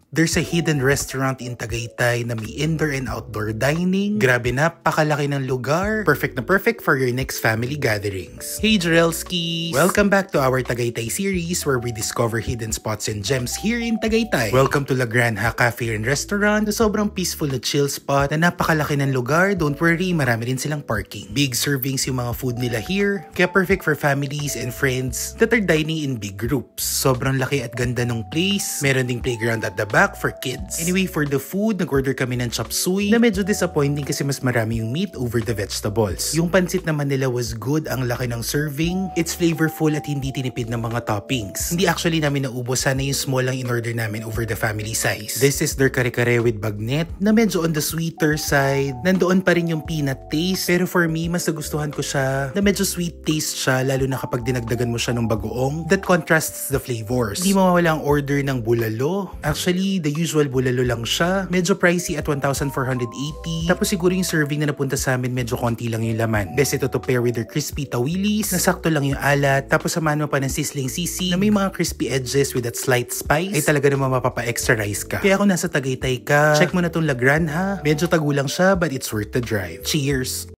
There's a hidden restaurant in Tagaytay na may indoor and outdoor dining. Grabe, napakalaki ng lugar. Perfect na perfect for your next family gatherings. Hey Jarelskis! Welcome back to our Tagaytay series where we discover hidden spots and gems here in Tagaytay. Welcome to La Granja Cafe and Restaurant, na sobrang peaceful na chill spot na napakalaki ng lugar. Don't worry, marami din silang parking. Big servings yung mga food nila here, kaya perfect for families and friends that are dining in big groups. Sobrang laki at ganda ng place. Meron ding playground at the back for kids. Anyway, for the food, nag-order kami ng chop suey na medyo disappointing kasi mas marami yung meat over the vegetables. Yung pansit naman nila was good, ang laki ng serving. It's flavorful at hindi tinipid ng mga toppings. Hindi actually namin naubos, sana yung small lang in-order namin over the family size. This is their kare-kare with bagnet na medyo on the sweeter side. Nandoon pa rin yung peanut taste, pero for me, mas nagustuhan ko siya na medyo sweet taste siya, lalo na kapag dinagdagan mo siya ng bagoong. That contrasts the flavors. Hindi mawawala ang order ng bulalo. Actually, the usual bulalo lang siya. Medyo pricey at 1,480. Tapos siguro yung serving na napunta sa amin, medyo konti lang yung laman. Best ito to pair with their crispy tawilis, na sakto lang yung alat. Tapos samahan mo pa ng sizzling sisig na may mga crispy edges with that slight spice. Ay talaga naman mapapa-extra rice ka. Kaya kung nasa Tagaytay ka, check mo na tong La Granja. Medyo tagulang siya but it's worth the drive. Cheers!